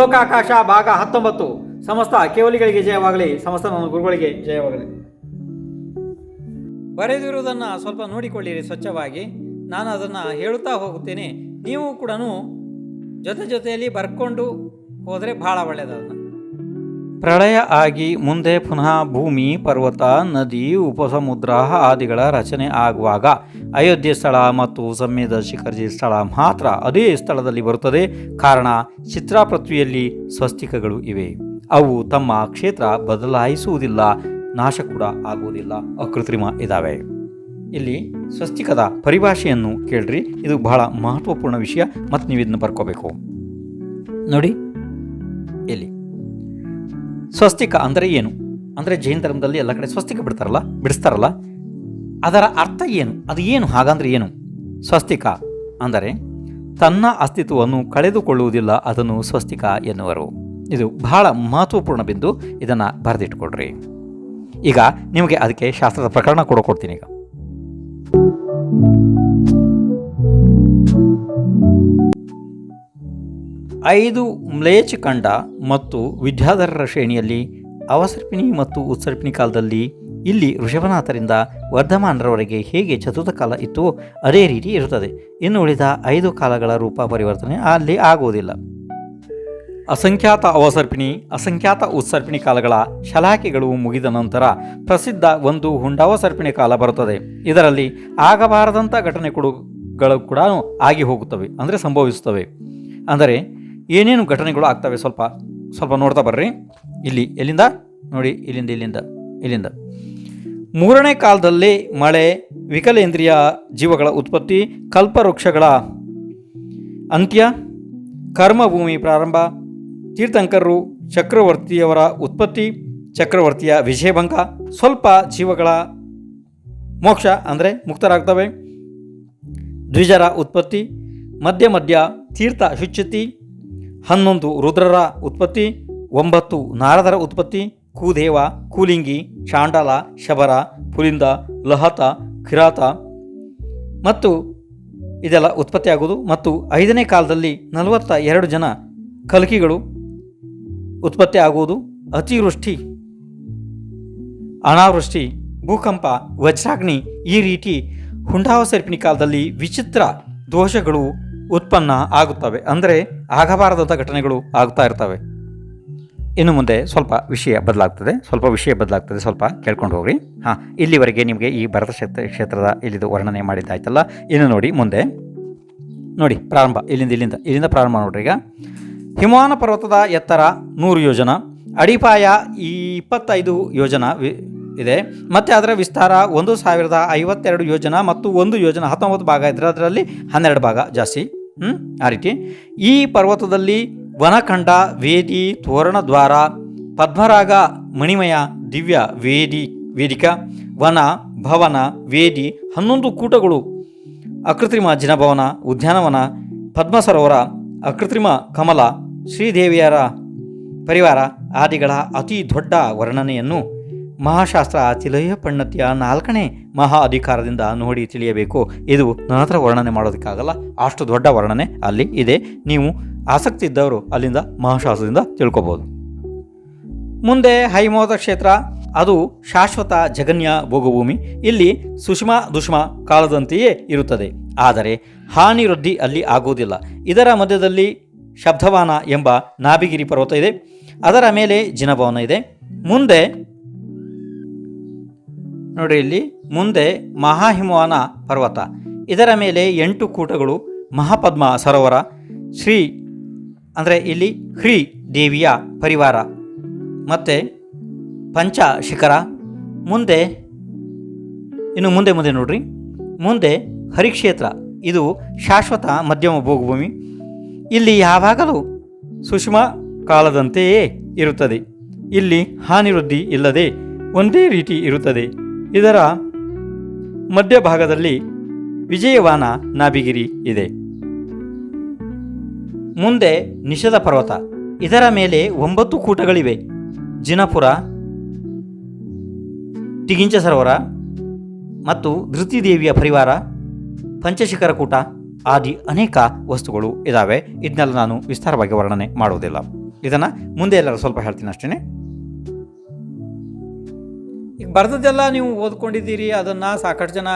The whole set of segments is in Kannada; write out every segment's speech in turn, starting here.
ಲೋಕಾಕಾಶ ಭಾಗ 19. ಸಮಸ್ತ ಕೇವಲಿಗಳಿಗೆ ಜಯವಾಗಲಿ, ಸಮಸ್ತ ನನ್ನ ಗುರುಗಳಿಗೆ ಜಯವಾಗಲಿ. ಬರೆದಿರುವುದನ್ನು ಸ್ವಲ್ಪ ನೋಡಿಕೊಳ್ಳಿರಿ ಸ್ವಚ್ಛವಾಗಿ. ನಾನು ಅದನ್ನು ಹೇಳುತ್ತಾ ಹೋಗುತ್ತೇನೆ, ನೀವು ಕೂಡ ಜೊತೆಯಲ್ಲಿ ಬರ್ಕೊಂಡು ಹೋದರೆ ಭಾಳ ಒಳ್ಳೆಯದನ್ನು. ಪ್ರಳಯ ಆಗಿ ಮುಂದೆ ಪುನಃ ಭೂಮಿ, ಪರ್ವತ, ನದಿ, ಉಪಸಮುದ್ರ ಆದಿಗಳ ರಚನೆ ಆಗುವಾಗ ಅಯೋಧ್ಯೆ ಸ್ಥಳ ಮತ್ತು ಸಮ್ಮೇದ ಶಿಖರ್ಜಿ ಸ್ಥಳ ಮಾತ್ರ ಅದೇ ಸ್ಥಳದಲ್ಲಿ ಬರುತ್ತದೆ. ಕಾರಣ ಚಿತ್ರಾಪೃಥ್ವಿಯಲ್ಲಿ ಸ್ವಸ್ತಿಕಗಳು ಇವೆ. ಅವು ತಮ್ಮ ಕ್ಷೇತ್ರ ಬದಲಾಯಿಸುವುದಿಲ್ಲ, ನಾಶ ಕೂಡ ಆಗುವುದಿಲ್ಲ, ಅಕೃತ್ರಿಮ ಇದ್ದಾವೆ. ಇಲ್ಲಿ ಸ್ವಸ್ತಿಕದ ಪರಿಭಾಷೆಯನ್ನು ಕೇಳ್ರಿ, ಇದು ಬಹಳ ಮಹತ್ವಪೂರ್ಣ ವಿಷಯ ಮತ್ತು ನೀವು ಇದನ್ನು ಬರ್ಕೋಬೇಕು. ನೋಡಿ, ಇಲ್ಲಿ ಸ್ವಸ್ತಿಕ ಅಂದರೆ ಏನು ಅಂದರೆ ಜೈನ ಧರ್ಮದಲ್ಲಿ ಎಲ್ಲ ಕಡೆ ಸ್ವಸ್ತಿಕ ಬಿಡಿಸ್ತಾರಲ್ಲ, ಅದರ ಅರ್ಥ ಏನು? ಅದು ಏನು? ಹಾಗಂದ್ರೆ ಏನು? ಸ್ವಸ್ತಿಕ ಅಂದರೆ ತನ್ನ ಅಸ್ತಿತ್ವವನ್ನು ಕಳೆದುಕೊಳ್ಳುವುದಿಲ್ಲ, ಅದನ್ನು ಸ್ವಸ್ತಿಕ ಎನ್ನುವರು. ಇದು ಬಹಳ ಮಹತ್ವಪೂರ್ಣ ಬಿಂದು, ಇದನ್ನು ಬರೆದಿಟ್ಕೊಳ್ರಿ. ಈಗ ನಿಮಗೆ ಅದಕ್ಕೆ ಶಾಸ್ತ್ರದ ಪ್ರಕರಣ ಕೊಡ್ತೀನಿ. ಈಗ ಐದು ಮ್ಲೇಚ್ಛ ಖಂಡ ಮತ್ತು ವಿದ್ಯಾಧರರ ಶ್ರೇಣಿಯಲ್ಲಿ ಅವಸರ್ಪಿಣಿ ಮತ್ತು ಉತ್ಸರ್ಪಿಣಿ ಕಾಲದಲ್ಲಿ ಇಲ್ಲಿ ಋಷಭನಾಥರಿಂದ ವರ್ಧಮಾನರವರೆಗೆ ಹೇಗೆ ಚತುರ್ಥ ಕಾಲ ಇತ್ತು ಅದೇ ರೀತಿ ಇರುತ್ತದೆ. ಇನ್ನು ಉಳಿದ 5 ಕಾಲಗಳ ರೂಪ ಪರಿವರ್ತನೆ ಅಲ್ಲಿ ಆಗುವುದಿಲ್ಲ. ಅಸಂಖ್ಯಾತ ಅವಸರ್ಪಿಣಿ, ಅಸಂಖ್ಯಾತ ಉತ್ಸರ್ಪಿಣಿ ಕಾಲಗಳ ಶಲಾಖೆಗಳು ಮುಗಿದ ನಂತರ ಪ್ರಸಿದ್ಧ ಒಂದು ಹುಂಡಾವಸರ್ಪಿಣಿ ಕಾಲ ಬರುತ್ತದೆ. ಇದರಲ್ಲಿ ಆಗಬಾರದಂಥ ಘಟನೆಗಳು ಕೂಡ ಆಗಿ ಹೋಗುತ್ತವೆ, ಅಂದರೆ ಸಂಭವಿಸುತ್ತವೆ. ಅಂದರೆ ಏನೇನು ಘಟನೆಗಳು ಆಗ್ತವೆ ಸ್ವಲ್ಪ ನೋಡ್ತಾ ಬರ್ರಿ. ಇಲ್ಲಿ ಎಲ್ಲಿಂದ ನೋಡಿ, ಇಲ್ಲಿಂದ 3ನೇ ಕಾಲದಲ್ಲಿ ಮಳೆ, ವಿಕಲೇಂದ್ರಿಯ ಜೀವಗಳ ಉತ್ಪತ್ತಿ, ಕಲ್ಪವೃಕ್ಷಗಳ ಅಂತ್ಯ, ಕರ್ಮಭೂಮಿ ಪ್ರಾರಂಭ, ತೀರ್ಥಂಕರರು ಚಕ್ರವರ್ತಿಯವರ ಉತ್ಪತ್ತಿ, ಚಕ್ರವರ್ತಿಯ ವಿಜಯಭಂಗ, ಸ್ವಲ್ಪ ಜೀವಗಳ ಮೋಕ್ಷ ಅಂದರೆ ಮುಕ್ತರಾಗ್ತವೆ, ದ್ವಿಜರ ಉತ್ಪತ್ತಿ, ಮಧ್ಯ ತೀರ್ಥ ಶುಚ್ಯುತಿ, 11 ರುದ್ರರ ಉತ್ಪತ್ತಿ, 9 ನಾರದರ ಉತ್ಪತ್ತಿ, ಕೂದೇವ, ಕೂಲಿಂಗಿ, ಚಾಂಡಾಲ, ಶಬರ, ಪುಲಿಂದ, ಲಹತ, ಕಿರಾತ ಮತ್ತು ಇದೆಲ್ಲ ಉತ್ಪತ್ತಿಯಾಗುವುದು. ಮತ್ತು 5ನೇ ಕಾಲದಲ್ಲಿ 42 ಜನ ಕಲ್ಕಿಗಳು ಉತ್ಪತ್ತಿ ಆಗುವುದು. ಅತಿವೃಷ್ಟಿ, ಅನಾವೃಷ್ಟಿ, ಭೂಕಂಪ, ವಜ್ರಾಗ್ನಿ, ಈ ರೀತಿ ಹುಂಡಾವಸರ್ಪಿಣಿ ಕಾಲದಲ್ಲಿ ವಿಚಿತ್ರ ದೋಷಗಳು ಉತ್ಪನ್ನ ಆಗುತ್ತವೆ, ಅಂದರೆ ಆಗಬಾರದಂಥ ಘಟನೆಗಳು ಆಗ್ತಾ ಇರ್ತವೆ. ಇನ್ನು ಮುಂದೆ ಸ್ವಲ್ಪ ವಿಷಯ ಬದಲಾಗ್ತದೆ, ಸ್ವಲ್ಪ ಕೇಳ್ಕೊಂಡು ಹೋಗ್ರಿ. ಇಲ್ಲಿವರೆಗೆ ನಿಮಗೆ ಈ ಭರತ ಕ್ಷೇತ್ರದ ಇಲ್ಲಿದು ವರ್ಣನೆ ಮಾಡಿದ್ದಾಯ್ತಲ್ಲ. ಇನ್ನು ನೋಡಿ, ಮುಂದೆ ನೋಡಿ ಪ್ರಾರಂಭ, ಇಲ್ಲಿಂದ ಪ್ರಾರಂಭ ನೋಡ್ರಿ. ಈಗ ಹಿಮವಾನ ಪರ್ವತದ ಎತ್ತರ 100 ಯೋಜನ, ಅಡಿಪಾಯ 25 ಯೋಜನ ಇದೆ. ಮತ್ತು ಅದರ ವಿಸ್ತಾರ 1052 ಯೋಜನ ಮತ್ತು 1 ಯೋಜನ 19 ಭಾಗ ಇದ್ದರೆ ಅದರಲ್ಲಿ 12 ಭಾಗ ಜಾಸ್ತಿ. ಆ ರೀತಿ ಈ ಪರ್ವತದಲ್ಲಿ ವನಖಂಡ, ವೇದಿ, ತೋರಣ ದ್ವಾರ, ಪದ್ಮರಾಗ, ಮಣಿಮಯ, ದಿವ್ಯ ವೇದಿಕ, ವನ, ಭವನ, ವೇದಿ, 11 ಕೂಟಗಳು, ಅಕೃತ್ರಿಮ ಜಿನಭವನ, ಉದ್ಯಾನವನ, ಪದ್ಮ ಸರೋವರ, ಅಕೃತ್ರಿಮ ಕಮಲ, ಶ್ರೀದೇವಿಯರ ಪರಿವಾರ ಆದಿಗಳ ಅತಿ ದೊಡ್ಡ ವರ್ಣನೆಯನ್ನು ಮಹಾಶಾಸ್ತ್ರ ತಿಲಯ ಪಣ್ಣತ್ಯ 4ನೇ ಮಹಾ ಅಧಿಕಾರದಿಂದ ನೋಡಿ ತಿಳಿಯಬೇಕು. ಇದು ನನ್ನ ಹತ್ರ ವರ್ಣನೆ ಮಾಡೋದಕ್ಕಾಗಲ್ಲ, ಅಷ್ಟು ದೊಡ್ಡ ವರ್ಣನೆ ಅಲ್ಲಿ ಇದೆ. ನೀವು ಆಸಕ್ತಿ ಇದ್ದವರು ಅಲ್ಲಿಂದ ಮಹಾಶಾಸ್ತ್ರದಿಂದ ತಿಳ್ಕೊಬೋದು. ಮುಂದೆ ಹೈಮವತ ಕ್ಷೇತ್ರ, ಅದು ಶಾಶ್ವತ ಜಗನ್ಯ ಭೋಗಭೂಮಿ. ಇಲ್ಲಿ ಸುಷ್ಮ ದುಷ್ಮ ಕಾಲದಂತೆಯೇ ಇರುತ್ತದೆ, ಆದರೆ ಹಾನಿ ವೃದ್ಧಿ ಅಲ್ಲಿ ಆಗುವುದಿಲ್ಲ. ಇದರ ಮಧ್ಯದಲ್ಲಿ ಶಬ್ದವಾನ ಎಂಬ ನಾಭಿಗಿರಿ ಪರ್ವತ ಇದೆ, ಅದರ ಮೇಲೆ ಜಿನಭವನ ಇದೆ. ಮುಂದೆ ನೋಡಿ, ಇಲ್ಲಿ ಮುಂದೆ ಮಹಾಹಿಮವಾನ ಪರ್ವತ, ಇದರ ಮೇಲೆ 8 ಕೂಟಗಳು, ಮಹಾಪದ್ಮ ಸರೋವರ, ಶ್ರೀ ಅಂದರೆ ಇಲ್ಲಿ ಹ್ರೀ ದೇವಿಯ ಪರಿವಾರ ಮತ್ತು ಪಂಚಶಿಖರ. ಇನ್ನು ಮುಂದೆ ನೋಡ್ರಿ, ಮುಂದೆ ಹರಿಕ್ಷೇತ್ರ, ಇದು ಶಾಶ್ವತ ಮಧ್ಯಮ ಭೋಗಭೂಮಿ. ಇಲ್ಲಿ ಯಾವಾಗಲೂ ಸುಷ್ಮ ಕಾಲದಂತೆಯೇ ಇರುತ್ತದೆ. ಇಲ್ಲಿ ಹಾನಿವೃದ್ಧಿ ಇಲ್ಲದೆ ಒಂದೇ ರೀತಿ ಇರುತ್ತದೆ. ಇದರ ಮಧ್ಯಭಾಗದಲ್ಲಿ ವಿಜಯವಾನ ನಾಭಿಗಿರಿ ಇದೆ. ಮುಂದೆ ನಿಷಧ ಪರ್ವತ, ಇದರ ಮೇಲೆ 9 ಕೂಟಗಳಿವೆ. ಜಿನಪುರ, ತಿಗಿಂಚ ಸರೋವರ ಮತ್ತು ಧೃತಿದೇವಿಯ ಪರಿವಾರ, ಪಂಚಶಿಖರ ಕೂಟ ಆದಿ ಅನೇಕ ವಸ್ತುಗಳು ಇದ್ದಾವೆ. ಇದನ್ನೆಲ್ಲ ನಾನು ವಿಸ್ತಾರವಾಗಿ ವರ್ಣನೆ ಮಾಡುವುದಿಲ್ಲ. ಇದನ್ನು ಮುಂದೆ ಎಲ್ಲರೂ ಸ್ವಲ್ಪ ಹೇಳ್ತೀನಿ ಅಷ್ಟೇ. ಈಗ ಬರೆದದ್ದೆಲ್ಲ ನೀವು ಓದ್ಕೊಂಡಿದ್ದೀರಿ, ಅದನ್ನು ಸಾಕಷ್ಟು ಜನ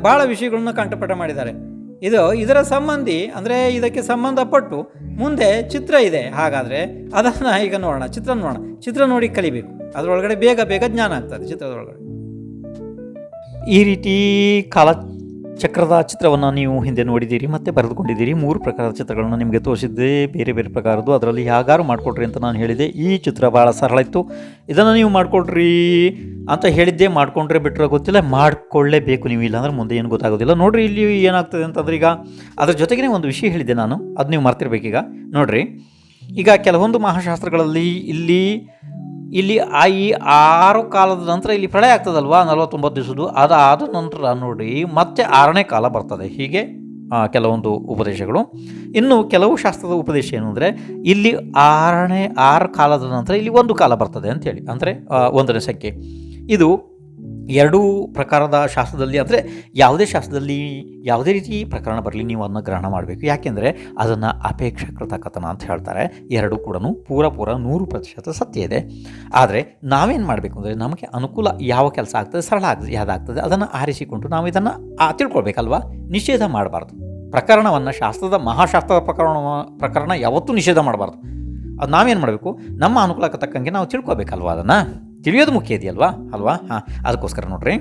ಭಾಳ ವಿಷಯಗಳನ್ನ ಕಂಠಪಾಠ ಮಾಡಿದ್ದಾರೆ. ಇದರ ಸಂಬಂಧಿ ಅಂದರೆ ಇದಕ್ಕೆ ಸಂಬಂಧಪಟ್ಟು ಮುಂದೆ ಚಿತ್ರ ಇದೆ. ಹಾಗಾದರೆ ಅದನ್ನು ಈಗ ನೋಡೋಣ, ಚಿತ್ರ ನೋಡಿ ಕಲಿಬೇಕು. ಅದರೊಳಗಡೆ ಬೇಗ ಜ್ಞಾನ ಆಗ್ತದೆ ಚಿತ್ರದೊಳಗಡೆ. ಈ ರೀತಿ ಕಾಲಚಕ್ರದ ಚಿತ್ರವನ್ನು ನೀವು ಹಿಂದೆ ನೋಡಿದ್ದೀರಿ ಮತ್ತು ಬರೆದುಕೊಂಡಿದ್ದೀರಿ. 3 ಪ್ರಕಾರದ ಚಿತ್ರಗಳನ್ನು ನಿಮಗೆ ತೋರಿಸಿದ್ದೆ, ಬೇರೆ ಬೇರೆ ಪ್ರಕಾರದ್ದು. ಅದರಲ್ಲಿ ಹೇಗಾರು ಮಾಡಿಕೊಡ್ರಿ ಅಂತ ನಾನು ಹೇಳಿದೆ. ಈ ಚಿತ್ರ ಭಾಳ ಸರಳ ಇತ್ತು, ಇದನ್ನು ನೀವು ಮಾಡಿಕೊಡ್ರಿ ಅಂತ ಹೇಳಿದ್ದೆ. ಮಾಡಿಕೊಂಡ್ರೆ ಬಿಟ್ಟರೆ ಗೊತ್ತಿಲ್ಲ, ಮಾಡಿಕೊಳ್ಳೇಬೇಕು ನೀವು, ಇಲ್ಲಾಂದ್ರೆ ಮುಂದೆ ಏನು ಗೊತ್ತಾಗೋದಿಲ್ಲ. ನೋಡಿರಿ ಇಲ್ಲಿ ಏನಾಗ್ತದೆ ಅಂತಂದ್ರೆ, ಈಗ ಅದ್ರ ಜೊತೆಗೇ ಒಂದು ವಿಷಯ ಹೇಳಿದ್ದೆ ನಾನು, ಅದು ನೀವು ಮರ್ತಿರ್ಬೇಕೀಗ. ನೋಡಿರಿ, ಈಗ ಕೆಲವೊಂದು ಮಹಾಶಾಸ್ತ್ರಗಳಲ್ಲಿ ಇಲ್ಲಿ ಈ 6 ಕಾಲದ ನಂತರ ಇಲ್ಲಿ ಪ್ರಳಯ ಆಗ್ತದಲ್ವಾ, 49 ದಿವಸದ್ದು. ಅದಾದ ನಂತರ ನೋಡಿ ಮತ್ತೆ 6ನೇ ಕಾಲ ಬರ್ತದೆ. ಹೀಗೆ ಕೆಲವೊಂದು ಉಪದೇಶಗಳು. ಇನ್ನು ಕೆಲವು ಶಾಸ್ತ್ರದ ಉಪದೇಶ ಏನು ಅಂದರೆ, ಇಲ್ಲಿ 6 ಕಾಲದ ನಂತರ ಇಲ್ಲಿ 1 ಕಾಲ ಬರ್ತದೆ ಅಂಥೇಳಿ, ಅಂದರೆ 1ನೇ ಸಂಖ್ಯೆ. ಇದು 2 ಪ್ರಕಾರದ ಶಾಸ್ತ್ರದಲ್ಲಿ, ಅಂದರೆ ಯಾವುದೇ ಶಾಸ್ತ್ರದಲ್ಲಿ ಯಾವುದೇ ರೀತಿ ಪ್ರಕರಣ ಬರಲಿ ನೀವು ಅದನ್ನು ಗ್ರಹಣ ಮಾಡಬೇಕು. ಯಾಕೆಂದರೆ ಅದನ್ನು ಅಪೇಕ್ಷಾಕೃತ ಕಥನ ಅಂತ ಹೇಳ್ತಾರೆ. 2 ಕೂಡ ಪೂರ 100% ಸತ್ಯ ಇದೆ. ಆದರೆ ನಾವೇನು ಮಾಡಬೇಕು ಅಂದರೆ, ನಮಗೆ ಅನುಕೂಲ ಯಾವ ಕೆಲಸ ಆಗ್ತದೆ, ಸರಳ ಆಗ್ತದೆ, ಯಾವುದಾಗ್ತದೆ ಅದನ್ನು ಆರಿಸಿಕೊಂಡು ನಾವು ಇದನ್ನು ತಿಳ್ಕೊಳ್ಬೇಕಲ್ವಾ. ನಿಷೇಧ ಮಾಡಬಾರ್ದು ಪ್ರಕರಣವನ್ನು. ಶಾಸ್ತ್ರದ ಮಹಾಶಾಸ್ತ್ರದ ಪ್ರಕರಣ ಯಾವತ್ತೂ ನಿಷೇಧ ಮಾಡಬಾರ್ದು. ಅದು ನಾವೇನು ಮಾಡಬೇಕು, ನಮ್ಮ ಅನುಕೂಲಕ್ಕೆ ತಕ್ಕಂಗೆ ನಾವು ತಿಳ್ಕೊಬೇಕಲ್ವ, ಅದನ್ನು ತಿಳಿಯೋದು ಮುಖ್ಯ ಇದೆಯಲ್ವಾ ಅಲ್ವಾ. ಅದಕ್ಕೋಸ್ಕರ ನೋಡ್ರಿ,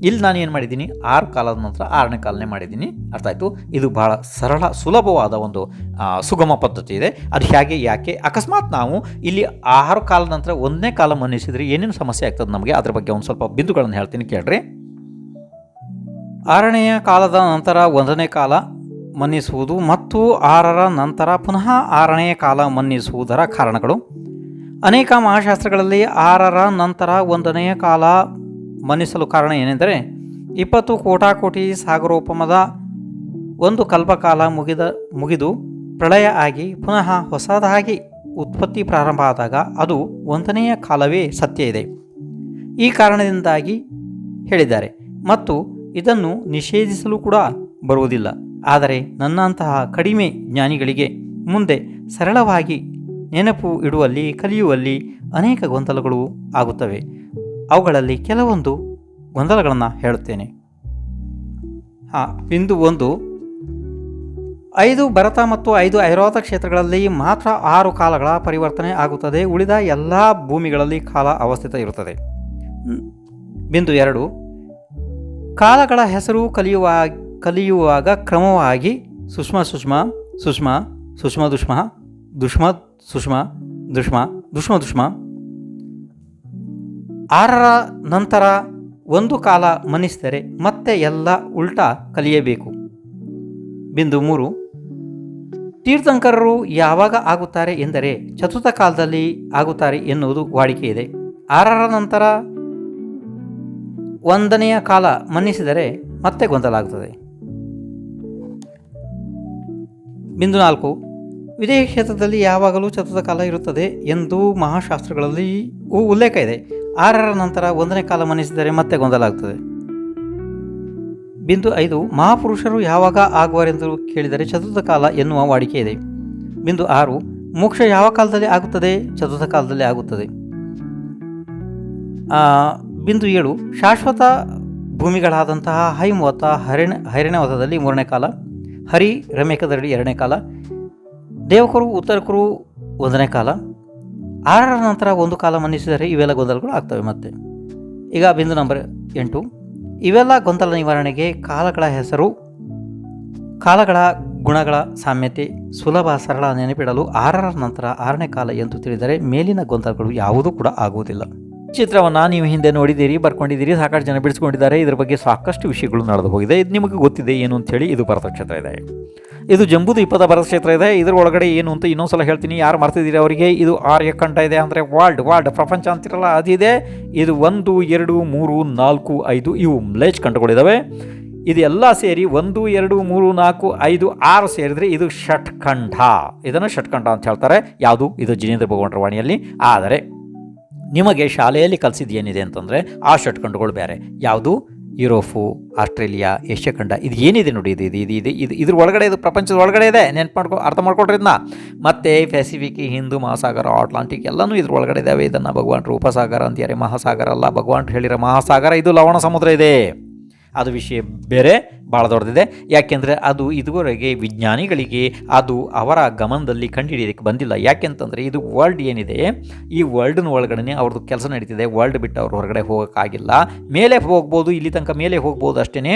ಇಲ್ಲಿ ನಾನು ಏನು ಮಾಡಿದ್ದೀನಿ, 6 ಕಾಲದ ನಂತರ 6ನೇ ಕಾಲನೇ ಮಾಡಿದ್ದೀನಿ. ಅರ್ಥ ಆಯಿತು. ಇದು ಭಾಳ ಸರಳ ಸುಲಭವಾದ ಒಂದು ಸುಗಮ ಪದ್ಧತಿ ಇದೆ. ಅದು ಹೇಗೆ, ಯಾಕೆ, ಅಕಸ್ಮಾತ್ ನಾವು ಇಲ್ಲಿ 6 ಕಾಲದ ನಂತರ 1ನೇ ಕಾಲ ಮನ್ನಿಸಿದರೆ ಏನೇನು ಸಮಸ್ಯೆ ಆಗ್ತದೆ ನಮಗೆ, ಅದ್ರ ಬಗ್ಗೆ ಒಂದು ಸ್ವಲ್ಪ ಬಿಂದುಗಳನ್ನು ಹೇಳ್ತೀನಿ ಕೇಳ್ರಿ. 6ನೆಯ ಕಾಲದ ನಂತರ 1ನೇ ಕಾಲ ಮನ್ನಿಸುವುದು ಮತ್ತು 6ರ ನಂತರ ಪುನಃ 6ನೇ ಕಾಲ ಮನ್ನಿಸುವುದರ ಕಾರಣಗಳು. ಅನೇಕ ಮಹಾಶಾಸ್ತ್ರಗಳಲ್ಲಿ 6ರ ನಂತರ 1ನೇ ಕಾಲ ಮನ್ನಿಸಲು ಕಾರಣ ಏನೆಂದರೆ, 20 ಕೋಟಿ ಸಾಗರೋಪಮದ ಒಂದು ಕಲ್ಪಕಾಲ ಮುಗಿದು ಪ್ರಳಯ ಆಗಿ ಪುನಃ ಹೊಸದಾಗಿ ಉತ್ಪತ್ತಿ ಪ್ರಾರಂಭ ಆದಾಗ ಅದು 1ನೆಯ ಕಾಲವೇ ಸತ್ಯ ಇದೆ. ಈ ಕಾರಣದಿಂದಾಗಿ ಹೇಳಿದ್ದಾರೆ, ಮತ್ತು ಇದನ್ನು ನಿಷೇಧಿಸಲು ಕೂಡ ಬರುವುದಿಲ್ಲ. ಆದರೆ ನನ್ನಂತಹ ಕಡಿಮೆ ಜ್ಞಾನಿಗಳಿಗೆ ಮುಂದೆ ಸರಳವಾಗಿ ನೆನಪು ಇಡುವಲ್ಲಿ, ಕಲಿಯುವಲ್ಲಿ ಅನೇಕ ಗೊಂದಲಗಳು ಆಗುತ್ತವೆ. ಅವುಗಳಲ್ಲಿ ಕೆಲವೊಂದು ಗೊಂದಲಗಳನ್ನು ಹೇಳುತ್ತೇನೆ. ಬಿಂದು 1, 5 ಭರತ ಮತ್ತು 5 ಐರಾವತ ಕ್ಷೇತ್ರಗಳಲ್ಲಿ ಮಾತ್ರ 6 ಕಾಲಗಳ ಪರಿವರ್ತನೆ ಆಗುತ್ತದೆ. ಉಳಿದ ಎಲ್ಲ ಭೂಮಿಗಳಲ್ಲಿ ಕಾಲ ಅವಸ್ಥಿತ ಇರುತ್ತದೆ. ಬಿಂದು 2, ಕಾಲಗಳ ಹೆಸರು ಕಲಿಯುವಾಗ ಕ್ರಮವಾಗಿ ಸೂಕ್ಷ್ಮ ಸೂಕ್ಷ್ಮ ಸೂಕ್ಷ್ಮ ಸೂಕ್ಷ್ಮ ದುಷ್ಮ ದುಷ್ಮ ಸೂಕ್ಷ್ಮ ದುಷ್ಮ ದುಷ್ಮ ದುಷ್ಮ. 6ರ ನಂತರ 1 ಕಾಲ ಮನ್ನಿಸಿದರೆ ಮತ್ತೆ ಎಲ್ಲ ಉಲ್ಟಾ ಕಲಿಯಬೇಕು. ಬಿಂದು 3, ತೀರ್ಥಂಕರರು ಯಾವಾಗ ಆಗುತ್ತಾರೆ ಎಂದರೆ ಚತುರ್ಥ ಕಾಲದಲ್ಲಿ ಆಗುತ್ತಾರೆ ಎನ್ನುವುದು ವಾಡಿಕೆ ಇದೆ. 6ರ ನಂತರ 1ನೇ ಕಾಲ ಮನ್ನಿಸಿದರೆ ಮತ್ತೆ ಗೊಂದಲ ಆಗುತ್ತದೆ. ಬಿಂದು 4, ವಿದೇಹ ಕ್ಷೇತ್ರದಲ್ಲಿ ಯಾವಾಗಲೂ ಚತುರ್ಥ ಕಾಲ ಇರುತ್ತದೆ ಎಂದು ಮಹಾಶಾಸ್ತ್ರಗಳಲ್ಲಿ ಉಲ್ಲೇಖ ಇದೆ. 6ರ ನಂತರ 1ನೇ ಕಾಲ ಮನ್ನಿಸಿದರೆ ಮತ್ತೆ ಗೊಂದಲ ಆಗ್ತದೆ. ಬಿಂದು 5, ಮಹಾಪುರುಷರು ಯಾವಾಗ ಆಗುವರೆಂದು ಕೇಳಿದರೆ ಚತುರ್ಥ ಕಾಲ ಎನ್ನುವ ವಾಡಿಕೆ ಇದೆ. ಬಿಂದು 6, ಮೋಕ್ಷ ಯಾವ ಕಾಲದಲ್ಲಿ ಆಗುತ್ತದೆ, ಚತುರ್ಥ ಕಾಲದಲ್ಲಿ ಆಗುತ್ತದೆ. ಬಿಂದು 7, ಶಾಶ್ವತ ಭೂಮಿಗಳಾದಂತಹ ಹೈಮವತ ಹೈರಣವತದಲ್ಲಿ 3ನೇ ಕಾಲ, ಹರಿ ರಮೇಕದಲ್ಲಿ 2ನೇ ಕಾಲ, ದೇವಕರು ಉತ್ತರಕರು 1ನೇ ಕಾಲ. 6ರ ನಂತರ 1 ಕಾಲ ಮನ್ನಿಸಿದರೆ ಇವೆಲ್ಲ ಗೊಂದಲಗಳು ಆಗ್ತವೆ ಮತ್ತೆ. ಈಗ ಬಿಂದು ನಂಬರ್ 8, ಇವೆಲ್ಲ ಗೊಂದಲ ನಿವಾರಣೆಗೆ ಕಾಲಗಳ ಹೆಸರು, ಕಾಲಗಳ ಗುಣಗಳ ಸಾಮ್ಯತೆ ಸುಲಭ ಸರಳ ನೆನಪಿಡಲು 6ರ ನಂತರ 6ನೇ ಕಾಲ ಎಂದು ತಿಳಿದರೆ ಮೇಲಿನ ಗೊಂದಲಗಳು ಯಾವುದೂ ಕೂಡ ಆಗುವುದಿಲ್ಲ. ಚಿತ್ರವನ್ನು ನೀವು ಹಿಂದೆ ನೋಡಿದ್ದೀರಿ, ಬರ್ಕೊಂಡಿದ್ದೀರಿ, ಸಾಕಷ್ಟು ಜನ ಬಿಡಿಸ್ಕೊಂಡಿದ್ದಾರೆ. ಇದರ ಬಗ್ಗೆ ಸಾಕಷ್ಟು ವಿಷಯಗಳು ನಡೆದು ಹೋಗಿದೆ. ಇದು ನಿಮಗೆ ಗೊತ್ತಿದೆ ಏನು ಅಂಥೇಳಿ. ಇದು ಭರತಕ್ಷೇತ್ರ ಇದೆ, ಇದು ಜಂಬೂದ್ವೀಪದ ಭರತಕ್ಷೇತ್ರ ಇದೆ. ಇದರ ಒಳಗಡೆ ಏನು ಅಂತ ಇನ್ನೊಂದು ಸಲ ಹೇಳ್ತೀನಿ, ಯಾರು ಮಾಡ್ತಿದ್ದೀರಿ ಅವರಿಗೆ. ಇದು ಆರ್ಯಖಂಡ ಇದೆ, ಅಂದರೆ ವರ್ಲ್ಡ್ ಪ್ರಪಂಚ ಅಂತಿರಲ್ಲ ಅದಿದೆ. ಇದು 1, 2, 3, 4, 5 ಇವು ಮ್ಲೇಚ್ ಖಂಡಗಳಿದ್ದಾವೆ. ಇದೆಲ್ಲ ಸೇರಿ 1, 2, 3, 4, 5, 6 ಸೇರಿದರೆ ಇದು ಷಟ್ಖಂಡ. ಇದನ್ನು ಷಟ್ಖಂಡ ಅಂತ ಹೇಳ್ತಾರೆ. ಯಾವುದು ಇದು ಜಿನೇಂದ್ರ ಭಗವಾನರ ವಾಣಿಯಲ್ಲಿ. ಆದರೆ ನಿಮಗೆ ಶಾಲೆಯಲ್ಲಿ ಕಲಿಸಿದ್ದು ಏನಿದೆ ಅಂತಂದರೆ ಆ ಷಟ್ಖಂಡಗಳು ಬೇರೆ. ಯಾವುದು ಯುರೋಪು, ಆಸ್ಟ್ರೇಲಿಯಾ, ಏಷ್ಯಾ ಖಂಡ ಇದು ಏನಿದೆ ನೋಡಿ, ಇದ್ರ ಒಳಗಡೆ, ಇದು ಪ್ರಪಂಚದ ಒಳಗಡೆ ಇದೆ. ಅರ್ಥ ಮಾಡ್ಕೊಳ್ರಿ ಇದನ್ನ. ಮತ್ತು ಪೆಸಿಫಿಕ್, ಹಿಂದೂ ಮಹಾಸಾಗರ, ಅಟ್ಲಾಂಟಿಕ್ ಎಲ್ಲನೂ ಇದ್ರ ಒಳಗಡೆ ಇದ್ದಾವೆ. ಇದನ್ನು ಭಗವಾನ್ ಉಪಸಾಗರ ಅಂತಾರೆ, ಮಹಾಸಾಗರ ಅಲ್ಲ. ಭಗವಾನ್ ಹೇಳಿರೋ ಮಹಾಸಾಗರ ಇದು ಲವಣ ಸಮುದ್ರ ಇದೆ. ಅದು ವಿಷಯ ಬೇರೆ, ಭಾಳ ದೊಡ್ಡದಿದೆ. ಯಾಕೆಂದರೆ ಅದು ಇದುವರೆಗೆ ವಿಜ್ಞಾನಿಗಳಿಗೆ ಅದು ಅವರ ಗಮನದಲ್ಲಿ ಕಂಡುಹಿಡಿಯೋದಕ್ಕೆ ಬಂದಿಲ್ಲ. ಯಾಕೆಂತಂದರೆ ಇದು ವರ್ಲ್ಡ್ ಏನಿದೆ, ಈ ವರ್ಲ್ಡ್ನ ಒಳಗಡೆ ಅವ್ರದ್ದು ಕೆಲಸ ನಡೀತಿದೆ. ವರ್ಲ್ಡ್ ಬಿಟ್ಟು ಅವರು ಹೊರಗಡೆ ಹೋಗೋಕ್ಕಾಗಿಲ್ಲ. ಮೇಲೆ ಹೋಗ್ಬೋದು, ಇಲ್ಲಿ ತನಕ ಮೇಲೆ ಹೋಗ್ಬೋದು ಅಷ್ಟೇ.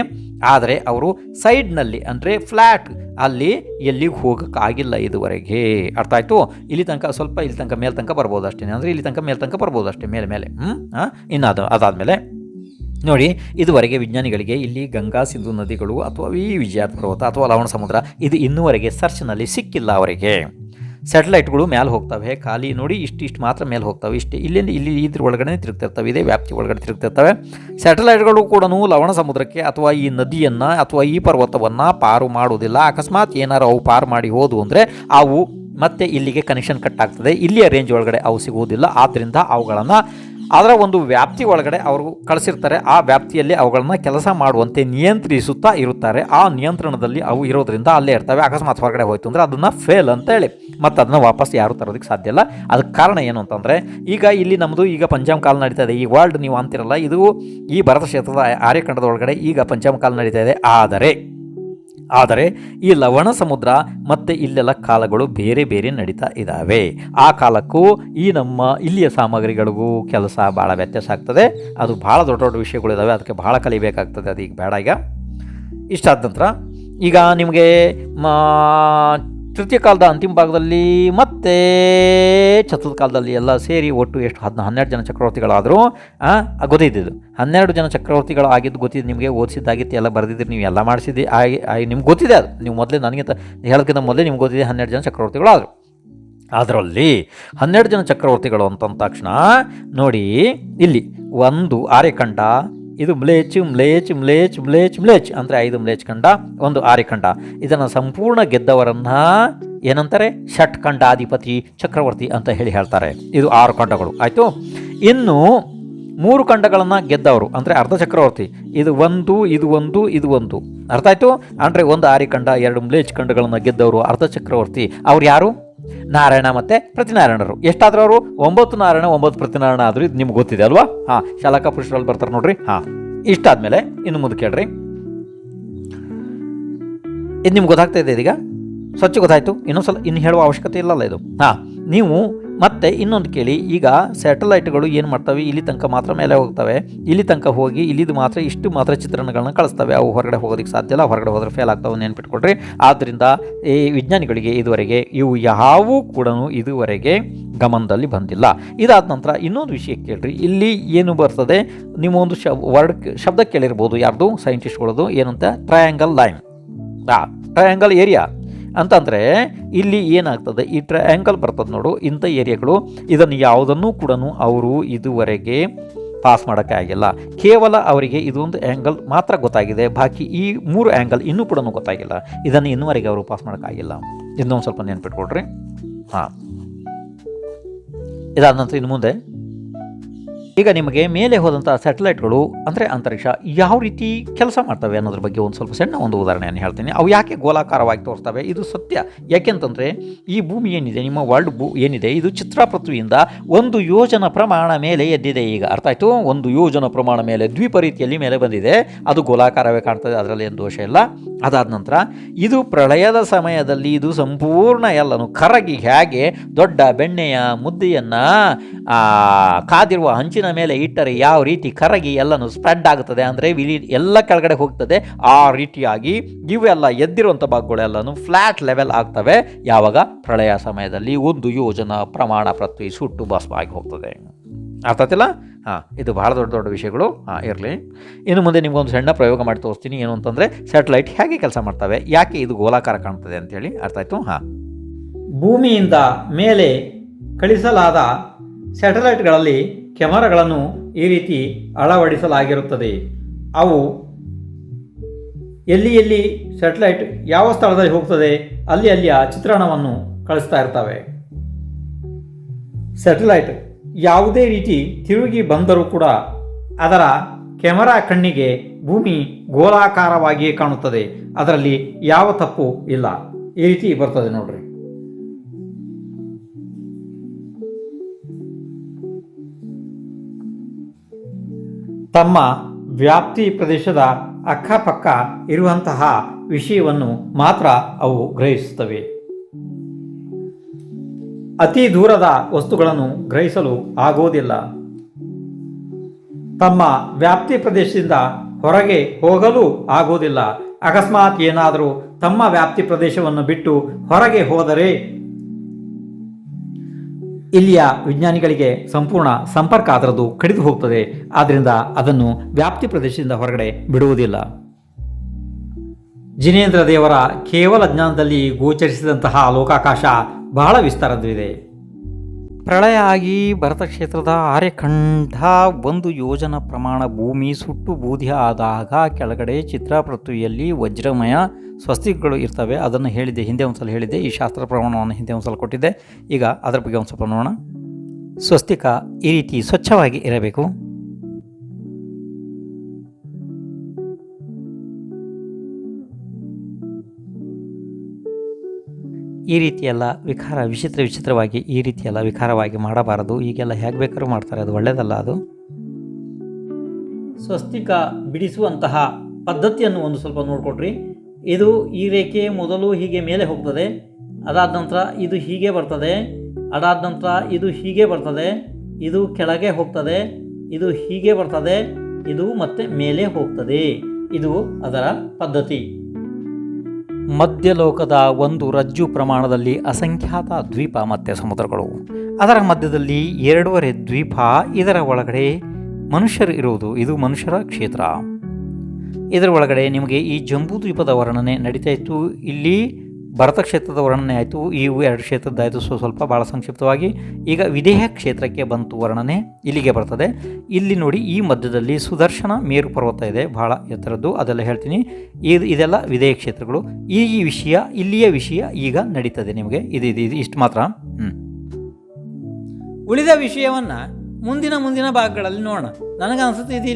ಆದರೆ ಅವರು ಸೈಡ್ನಲ್ಲಿ ಅಂದರೆ ಫ್ಲ್ಯಾಟ್ ಅಲ್ಲಿ ಎಲ್ಲಿಗೆ ಹೋಗೋಕ್ಕಾಗಿಲ್ಲ ಇದುವರೆಗೆ. ಅರ್ಥ ಆಯಿತು? ಇಲ್ಲಿ ತನಕ ಸ್ವಲ್ಪ, ಇಲ್ಲಿ ತನಕ ಮೇಲೆ ತನಕ ಬರ್ಬೋದು ಅಷ್ಟೇ. ಅಂದರೆ ಇಲ್ಲಿ ತನಕ ಮೇಲೆ ತನಕ ಬರ್ಬೋದು ಅಷ್ಟೇ, ಮೇಲೆ. ಇನ್ನು ಅದಾದಮೇಲೆ ನೋಡಿ, ಇದುವರೆಗೆ ವಿಜ್ಞಾನಿಗಳಿಗೆ ಇಲ್ಲಿ ಗಂಗಾ ಸಿಂಧು ನದಿಗಳು ಅಥವಾ ಈ ವಿಜಯ ಪರ್ವತ ಅಥವಾ ಲವಣ ಸಮುದ್ರ ಇದು ಇನ್ನೂವರೆಗೆ ಸರ್ಚ್ನಲ್ಲಿ ಸಿಕ್ಕಿಲ್ಲ ಅವರಿಗೆ. ಸ್ಯಾಟಲೈಟ್ಗಳು ಮೇಲೆ ಹೋಗ್ತವೆ, ಖಾಲಿ ನೋಡಿ ಇಷ್ಟು ಮಾತ್ರ ಮೇಲೆ ಹೋಗ್ತವೆ, ಇಷ್ಟೇ. ಇಲ್ಲಿ ಇದ್ರ ಒಳಗಡೆ ತಿರುಗ್ತಿರ್ತವೆ, ಇದೇ ವ್ಯಾಪ್ತಿ ಒಳಗಡೆ ತಿರುಗ್ತಿರ್ತವೆ. ಸ್ಯಾಟಲೈಟ್ಗಳು ಕೂಡ ಲವಣ ಸಮುದ್ರಕ್ಕೆ ಅಥವಾ ಈ ನದಿಯನ್ನು ಅಥವಾ ಈ ಪರ್ವತವನ್ನು ಪಾರು ಮಾಡುವುದಿಲ್ಲ. ಅಕಸ್ಮಾತ್ ಏನಾರು ಅವು ಪಾರು ಮಾಡಿ ಹೋದವು ಅಂದರೆ ಅವು ಮತ್ತೆ ಇಲ್ಲಿಗೆ ಕನೆಕ್ಷನ್ ಕಟ್ ಆಗ್ತದೆ. ಇಲ್ಲಿಯ ರೇಂಜ್ ಒಳಗಡೆ ಅವು ಸಿಗುವುದಿಲ್ಲ. ಆದ್ದರಿಂದ ಅವುಗಳನ್ನು ಅದರ ಒಂದು ವ್ಯಾಪ್ತಿ ಒಳಗಡೆ ಅವರು ಕಳಿಸಿರ್ತಾರೆ. ಆ ವ್ಯಾಪ್ತಿಯಲ್ಲಿ ಅವುಗಳನ್ನು ಕೆಲಸ ಮಾಡುವಂತೆ ನಿಯಂತ್ರಿಸುತ್ತಾ ಇರುತ್ತಾರೆ. ಆ ನಿಯಂತ್ರಣದಲ್ಲಿ ಅವು ಇರೋದ್ರಿಂದ ಅಲ್ಲೇ ಇರ್ತವೆ. ಅಕಸ್ಮಾತ್ ಹೊರಗಡೆ ಹೋಯ್ತು ಅಂದರೆ ಅದನ್ನು ಫೇಲ್ ಅಂತ ಹೇಳಿ ಮತ್ತು ಅದನ್ನು ವಾಪಸ್ ಯಾರು ತರೋದಕ್ಕೆ ಸಾಧ್ಯ ಇಲ್ಲ. ಅದಕ್ಕೆ ಕಾರಣ ಏನು ಅಂತಂದರೆ, ಈಗ ಇಲ್ಲಿ ನಮ್ಮದು ಈಗ ಪಂಚಮ ಕಾಲ ನಡೀತಾ ಇದೆ. ಈ ವರ್ಲ್ಡ್ ನೀವು ಅಂತಿರಲ್ಲ, ಇದು ಈ ಭಾರತ ಕ್ಷೇತ್ರದ ಆರ್ಯಖಂಡದ ಒಳಗಡೆ ಈಗ ಪಂಚಮ ಕಾಲ ನಡೀತಾ ಇದೆ. ಆದರೆ ಈ ಲವಣ ಸಮುದ್ರ ಮತ್ತು ಇಲ್ಲೆಲ್ಲ ಕಾಲಗಳು ಬೇರೆ ಬೇರೆ ನಡೀತಾ ಇದ್ದಾವೆ. ಆ ಕಾಲಕ್ಕೂ ಈ ನಮ್ಮ ಇಲ್ಲಿಯ ಸಾಮಗ್ರಿಗಳಿಗೂ ಕೆಲಸ ಭಾಳ ವ್ಯತ್ಯಾಸ ಆಗ್ತದೆ. ಅದು ಭಾಳ ದೊಡ್ಡ ವಿಷಯಗಳಿದ್ದಾವೆ. ಅದಕ್ಕೆ ಭಾಳ ಕಲಿಬೇಕಾಗ್ತದೆ. ಅದು ಈಗ ಬೇಡ. ಈಗ ಇಷ್ಟಾದ ನಂತರ ಈಗ ನಿಮಗೆ ತೃತೀಯ ಕಾಲದ ಅಂತಿಮ ಭಾಗದಲ್ಲಿ ಮತ್ತು ಚತುರ್ಥ ಕಾಲದಲ್ಲಿ ಎಲ್ಲ ಸೇರಿ ಒಟ್ಟು ಎಷ್ಟು 12 ಜನ ಚಕ್ರವರ್ತಿಗಳಾದರೂ ಗೊತ್ತಿದ್ದು. 12 ಜನ ಚಕ್ರವರ್ತಿಗಳು ಆಗಿದ್ದು ಗೊತ್ತಿದ್ದು ನಿಮಗೆ, ಓದಿಸಿದ್ದಾಗಿತ್ತು, ಎಲ್ಲ ಬರೆದಿದ್ದು, ನೀವು ಎಲ್ಲ ಮಾಡಿಸಿದ್ದು ನಿಮ್ಗೆ ಗೊತ್ತಿದೆ. ಅದು ನೀವು ಮೊದಲೇ ನನಗೆ ಹೇಳೋದಕ್ಕಿಂತ ಮೊದಲೇ ನಿಮ್ಗೆ ಗೊತ್ತಿದೆ 12 ಜನ ಚಕ್ರವರ್ತಿಗಳು ಆದರು. ಅದರಲ್ಲಿ 12 ಜನ ಚಕ್ರವರ್ತಿಗಳು ಅಂತಂದ ತಕ್ಷಣ ನೋಡಿ, ಇಲ್ಲಿ ಒಂದು ಆರ್ಯಖಂಡ, ಇದು ಮ್ಲೇಚ್ ಅಂದರೆ 5 ಮ್ಲೇಚ್ ಖಂಡ, ಒಂದು ಆರ್ಯಖಂಡ. ಇದನ್ನು ಸಂಪೂರ್ಣ ಗೆದ್ದವರನ್ನು ಏನಂತಾರೆ, ಷಟ್ಖಂಡಾಧಿಪತಿ ಚಕ್ರವರ್ತಿ ಅಂತ ಹೇಳ್ತಾರೆ. ಇದು 6 ಖಂಡಗಳು ಆಯಿತು. ಇನ್ನು 3 ಖಂಡಗಳನ್ನು ಗೆದ್ದವರು ಅಂದರೆ ಅರ್ಧ ಚಕ್ರವರ್ತಿ. ಇದು ಒಂದು ಅರ್ಥ ಆಯಿತು. ಅಂದರೆ ಒಂದು ಆರ್ಯಖಂಡ, 2 ಮ್ಲೇಚ್ ಖಂಡಗಳನ್ನು ಗೆದ್ದವರು ಅರ್ಧ ಚಕ್ರವರ್ತಿ. ಅವ್ರು ಯಾರು? ನಾರಾಯಣ ಮತ್ತು ಪ್ರತಿನಾರಾಯಣರು. ಎಷ್ಟಾದರೂ ಅವರು 9 ನಾರಾಯಣ 9 ಪ್ರತಿನಾರಾಯಣ ಆದರೂ ಇದು ನಿಮ್ಗೆ ಗೊತ್ತಿದೆ ಅಲ್ವಾ? ಶಾಲಕಾ ಪುರುಷರಲ್ಲಿ ಬರ್ತಾರೆ ನೋಡ್ರಿ. ಇಷ್ಟಾದ್ಮೇಲೆ ಇನ್ನು ಮುಂದೆ ಕೇಳ್ರಿ. ಇದು ನಿಮ್ಗೆ ಗೊತ್ತಾಗ್ತಾ ಇದೆ ಇದೀಗ? ಸ್ವಚ್ಛ ಗೊತ್ತಾಯಿತು. ಇನ್ನು ಹೇಳುವ ಅವಶ್ಯಕತೆ ಇಲ್ಲಲ್ಲ ಇದು. ನೀವು ಮತ್ತು ಇನ್ನೊಂದು ಕೇಳಿ. ಈಗ ಸ್ಯಾಟಲೈಟ್ಗಳು ಏನು ಮಾಡ್ತವೆ, ಇಲ್ಲಿ ತನಕ ಮಾತ್ರ ಮೇಲೆ ಹೋಗ್ತವೆ. ಇಲ್ಲಿ ತನಕ ಹೋಗಿ ಇಲ್ಲಿದು ಮಾತ್ರ ಇಷ್ಟು ಮಾತ್ರ ಚಿತ್ರಣಗಳನ್ನ ಕಳಿಸ್ತವೆ. ಅವು ಹೊರಗಡೆ ಹೋಗೋದಕ್ಕೆ ಸಾಧ್ಯ ಇಲ್ಲ. ಹೊರಗಡೆ ಹೋದ್ರೆ ಫೇಲ್ ಆಗ್ತಾವೆ, ನೆನ್ಪಿಟ್ಕೊಡ್ರಿ. ಆದ್ದರಿಂದ ಈ ವಿಜ್ಞಾನಿಗಳಿಗೆ ಇದುವರೆಗೆ ಇವು ಯಾವೂ ಕೂಡ ಇದುವರೆಗೆ ಗಮನದಲ್ಲಿ ಬಂದಿಲ್ಲ. ಇದಾದ ನಂತರ ಇನ್ನೊಂದು ವಿಷಯ ಕೇಳ್ರಿ. ಇಲ್ಲಿ ಏನು ಬರ್ತದೆ, ನೀವು ಒಂದು ಶಬ್ದ ಕೇಳಿರ್ಬೋದು, ಯಾರ್ದು ಸೈಂಟಿಸ್ಟ್ಗಳದು, ಏನಂತ ಟ್ರಯಾಂಗಲ್ ಲೈನ್, ಟ್ರಯಾಂಗಲ್ ಏರಿಯಾ ಅಂತಂದರೆ ಇಲ್ಲಿ ಏನಾಗ್ತದೆ, ಈ ಟ್ರಯಾಂಗಲ್ ಬರ್ತದೆ ನೋಡು, ಇಂಥ ಏರಿಯಾಗಳು. ಇದನ್ನು ಯಾವುದನ್ನು ಕೂಡ ಅವರು ಇದುವರೆಗೆ ಪಾಸ್ ಮಾಡೋಕ್ಕೆ ಆಗಿಲ್ಲ. ಕೇವಲ ಅವರಿಗೆ ಇದೊಂದು ಆ್ಯಂಗಲ್ ಮಾತ್ರ ಗೊತ್ತಾಗಿದೆ. ಬಾಕಿ ಈ 3 ಆ್ಯಂಗಲ್ ಇನ್ನೂ ಕೂಡ ಗೊತ್ತಾಗಿಲ್ಲ. ಇದನ್ನು ಇನ್ನೂವರೆಗೆ ಅವರು ಪಾಸ್ ಮಾಡೋಕ್ಕಾಗಿಲ್ಲ. ಇನ್ನೊಂದು ಸ್ವಲ್ಪ ನೆನ್ಪಿಟ್ಕೊಳ್ರಿ. ಇದಾದ ನಂತರ ಇನ್ನು ಮುಂದೆ ಈಗ ನಿಮಗೆ ಮೇಲೆ ಹೋದಂಥ ಸ್ಯಾಟಲೈಟ್ಗಳು ಅಂದರೆ ಅಂತರಿಕ್ಷ ಯಾವ ರೀತಿ ಕೆಲಸ ಮಾಡ್ತವೆ ಅನ್ನೋದ್ರ ಬಗ್ಗೆ ಒಂದು ಸ್ವಲ್ಪ ಸಣ್ಣ ಒಂದು ಉದಾಹರಣೆಯನ್ನು ಹೇಳ್ತೀನಿ. ಅವು ಯಾಕೆ ಗೋಲಾಕಾರವಾಗಿ ತೋರಿಸ್ತವೆ, ಇದು ಸತ್ಯ. ಯಾಕೆಂತಂದರೆ ಈ ಭೂಮಿ ಏನಿದೆ, ನಿಮ್ಮ ವರ್ಲ್ಡ್ ಏನಿದೆ, ಇದು ಚಿತ್ರಪೃಥ್ವಿಯಿಂದ 1 ಯೋಜನ ಪ್ರಮಾಣ ಮೇಲೆ ಎದ್ದಿದೆ. ಈಗ ಅರ್ಥ ಆಯಿತು? 1 ಯೋಜನ ಪ್ರಮಾಣ ಮೇಲೆ ದ್ವೀಪ ರೀತಿಯಲ್ಲಿ ಮೇಲೆ ಬಂದಿದೆ. ಅದು ಗೋಲಾಕಾರವೇ ಕಾಣ್ತದೆ, ಅದರಲ್ಲಿ ಏನು ದೋಷ ಇಲ್ಲ. ಅದಾದ ನಂತರ ಇದು ಪ್ರಳಯದ ಸಮಯದಲ್ಲಿ ಇದು ಸಂಪೂರ್ಣ ಎಲ್ಲನೂ ಕರಗಿ ಹೇಗೆ ದೊಡ್ಡ ಬೆಣ್ಣೆಯ ಮುದ್ದೆಯನ್ನು ಕಾದಿರುವ ಹಂಚಿನ ಮೇಲೆ ಇಟ್ಟರೆ ಯಾವ ರೀತಿ ಕರಗಿ ಎಲ್ಲನೂ ಸ್ಪ್ರೆಡ್ ಆಗುತ್ತದೆ, ಅಂದರೆ ಎಲ್ಲ ಕೆಳಗಡೆ ಹೋಗ್ತದೆ. ಆ ರೀತಿಯಾಗಿ ಇವೆಲ್ಲ ಎದ್ದಿರುವಂಥ ಭಾಗಗಳೆಲ್ಲನೂ ಫ್ಲ್ಯಾಟ್ ಲೆವೆಲ್ ಆಗ್ತವೆ. ಯಾವಾಗ? ಪ್ರಳಯ ಸಮಯದಲ್ಲಿ 1 ಯೋಜನ ಪ್ರಮಾಣ ಪೃಥ್ವಿ ಸುಟ್ಟು ಭಸ್ಮ ಆಗಿ ಹೋಗ್ತದೆ. ಅರ್ಥ ಆಗ್ತಿಲ್ಲ? ಇದು ಭಾಳ ದೊಡ್ಡ ವಿಷಯಗಳು. ಇರಲಿ. ಇನ್ನು ಮುಂದೆ ನಿಮ್ಗೊಂದು ಸಣ್ಣ ಪ್ರಯೋಗ ಮಾಡಿ ತೋರಿಸ್ತೀನಿ. ಏನು ಅಂತಂದರೆ ಸ್ಯಾಟಲೈಟ್ ಹೇಗೆ ಕೆಲಸ ಮಾಡ್ತವೆ, ಯಾಕೆ ಇದು ಗೋಲಾಕಾರ ಕಾಣ್ತದೆ ಅಂತೇಳಿ. ಅರ್ಥ ಆಯಿತು? ಭೂಮಿಯಿಂದ ಮೇಲೆ ಕಳಿಸಲಾದ ಸ್ಯಾಟಲೈಟ್ಗಳಲ್ಲಿ ಕ್ಯಾಮರಾಗಳನ್ನು ಈ ರೀತಿ ಅಳವಡಿಸಲಾಗಿರುತ್ತದೆ. ಅವು ಎಲ್ಲಿ ಸ್ಯಾಟಲೈಟ್ ಯಾವ ಸ್ಥಳದಲ್ಲಿ ಹೋಗ್ತದೆ ಅಲ್ಲಿಯ ಚಿತ್ರಣವನ್ನು ಕಳಿಸ್ತಾ ಇರ್ತವೆ. ಸ್ಯಾಟಲೈಟ್ ಯಾವುದೇ ರೀತಿ ತಿರುಗಿ ಬಂದರೂ ಕೂಡ ಅದರ ಕೆಮರಾ ಕಣ್ಣಿಗೆ ಭೂಮಿ ಗೋಲಾಕಾರವಾಗಿಯೇ ಕಾಣುತ್ತದೆ, ಅದರಲ್ಲಿ ಯಾವ ತಪ್ಪು ಇಲ್ಲ. ಈ ರೀತಿ ಬರ್ತದೆ ನೋಡ್ರಿ. ತಮ್ಮ ವ್ಯಾಪ್ತಿ ಪ್ರದೇಶದ ಅಕ್ಕಪಕ್ಕ ಇರುವಂತಹ ವಿಷಯವನ್ನು ಮಾತ್ರ ಅವು ಗ್ರಹಿಸುತ್ತವೆ. ಅತಿ ದೂರದ ವಸ್ತುಗಳನ್ನು ಗ್ರಹಿಸಲು ಆಗುವುದಿಲ್ಲ. ತಮ್ಮ ವ್ಯಾಪ್ತಿ ಪ್ರದೇಶದಿಂದ ಹೊರಗೆ ಹೋಗಲು ಆಗುವುದಿಲ್ಲ. ಅಕಸ್ಮಾತ್ ಏನಾದರೂ ತಮ್ಮ ವ್ಯಾಪ್ತಿ ಪ್ರದೇಶವನ್ನು ಬಿಟ್ಟು ಹೊರಗೆ ಹೋದರೆ ಇಲ್ಲಿಯ ವಿಜ್ಞಾನಿಗಳಿಗೆ ಸಂಪೂರ್ಣ ಸಂಪರ್ಕ ಅದರದ್ದು ಕಡಿದು ಹೋಗ್ತದೆ. ಆದ್ದರಿಂದ ಅದನ್ನು ವ್ಯಾಪ್ತಿ ಪ್ರದೇಶದಿಂದ ಹೊರಗಡೆ ಬಿಡುವುದಿಲ್ಲ. ಜಿನೇಂದ್ರ ದೇವರ ಕೇವಲ ಜ್ಞಾನದಲ್ಲಿ ಗೋಚರಿಸಿದಂತಹ ಲೋಕಾಕಾಶ ಬಹಳ ವಿಸ್ತಾರವಿದೆ. ಪ್ರಳಯ ಆಗಿ ಭರತ ಕ್ಷೇತ್ರದ ಆರ್ಯಖಂಡ 1 ಯೋಜನ ಪ್ರಮಾಣ ಭೂಮಿ ಸುಟ್ಟು ಬೂದಿ ಆದಾಗ ಕೆಳಗಡೆ ಚಿತ್ರಪೃಥ್ವಿಯಲ್ಲಿ ವಜ್ರಮಯ ಸ್ವಸ್ತಿಕಗಳು ಇರ್ತವೆ. ಅದನ್ನು ಹೇಳಿದ್ದೆ, ಹಿಂದೆ ಒಂದು ಸಲ ಹೇಳಿದ್ದೆ. ಈ ಶಾಸ್ತ್ರ ಪ್ರಮಾಣವನ್ನು ಹಿಂದೆ ಒಂದು ಸಲ ಕೊಟ್ಟಿದ್ದೆ. ಈಗ ಅದರ ಬಗ್ಗೆ ಒಂದು ಸ್ವಲ್ಪ ನೋಡೋಣ. ಸ್ವಸ್ತಿಕ ಈ ರೀತಿ ಸ್ವಚ್ಛವಾಗಿ ಇರಬೇಕು. ಈ ರೀತಿಯೆಲ್ಲ ವಿಚಿತ್ರವಾಗಿ ಈ ರೀತಿಯೆಲ್ಲ ವಿಕಾರವಾಗಿ ಮಾಡಬಾರದು. ಈಗೆಲ್ಲ ಹೇಗೆ ಬೇಕಾದ್ರೂ ಮಾಡ್ತಾರೆ, ಅದು ಒಳ್ಳೆಯದಲ್ಲ. ಅದು ಸ್ವಸ್ತಿಕ ಬಿಡಿಸುವಂತಹ ಪದ್ಧತಿಯನ್ನು ಒಂದು ಸ್ವಲ್ಪ ನೋಡಿಕೊಡ್ರಿ. ಇದು ಈ ರೇಖೆ ಮೊದಲು ಹೀಗೆ ಮೇಲೆ ಹೋಗ್ತದೆ, ಅದಾದ ನಂತರ ಇದು ಹೀಗೆ ಬರ್ತದೆ, ಅದಾದ ನಂತರ ಇದು ಹೀಗೆ ಬರ್ತದೆ, ಇದು ಕೆಳಗೆ ಹೋಗ್ತದೆ, ಇದು ಹೀಗೆ ಬರ್ತದೆ, ಇದು ಮತ್ತೆ ಮೇಲೆ ಹೋಗ್ತದೆ. ಇದು ಅದರ ಪದ್ಧತಿ. ಮಧ್ಯಲೋಕದ ಒಂದು ರಜ್ಜು ಪ್ರಮಾಣದಲ್ಲಿ ಅಸಂಖ್ಯಾತ ದ್ವೀಪ ಮತ್ತು ಸಮುದ್ರಗಳು, ಅದರ ಮಧ್ಯದಲ್ಲಿ 2.5 ದ್ವೀಪ, ಇದರ ಒಳಗಡೆ ಮನುಷ್ಯರು ಇರುವುದು. ಇದು ಮನುಷ್ಯರ ಕ್ಷೇತ್ರ. ಇದರ ಒಳಗಡೆ ನಿಮಗೆ ಈ ಜಂಬೂ ದ್ವೀಪದ ವರ್ಣನೆ ನಡೀತಾ ಇತ್ತು. ಇಲ್ಲಿ ಭರತ ಕ್ಷೇತ್ರದ ವರ್ಣನೆ ಆಯಿತು. ಇವು 2 ಕ್ಷೇತ್ರದ್ದಾಯಿತು. ಸ್ವಲ್ಪ ಭಾಳ ಸಂಕ್ಷಿಪ್ತವಾಗಿ ಈಗ ವಿದೇಹ ಕ್ಷೇತ್ರಕ್ಕೆ ಬಂತು ವರ್ಣನೆ. ಇಲ್ಲಿಗೆ ಬರ್ತದೆ. ಇಲ್ಲಿ ನೋಡಿ, ಈ ಮಧ್ಯದಲ್ಲಿ ಸುದರ್ಶನ ಮೇರು ಪರ್ವತ ಇದೆ, ಬಹಳ ಎತ್ತರದ್ದು. ಅದೆಲ್ಲ ಹೇಳ್ತೀನಿ. ಇದೆಲ್ಲ ವಿದೇಹ ಕ್ಷೇತ್ರಗಳು. ಈ ವಿಷಯ, ಇಲ್ಲಿಯ ವಿಷಯ ಈಗ ನಡೀತದೆ ನಿಮಗೆ. ಇದು ಇಷ್ಟು ಮಾತ್ರ. ಉಳಿದ ವಿಷಯವನ್ನು ಮುಂದಿನ ಭಾಗಗಳಲ್ಲಿ ನೋಡೋಣ. ನನಗನ್ಸುತ್ತೆ ಇದು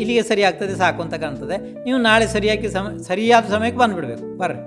ಇಲ್ಲಿಗೆ ಸರಿ ಆಗ್ತದೆ, ಸಾಕು ಅಂತ ಕಾಣ್ತದೆ. ನೀವು ನಾಳೆ ಸರಿಯಾದ ಸಮಯಕ್ಕೆ ಬಂದುಬಿಡ್ಬೇಕು. ಬರ್ರಿ.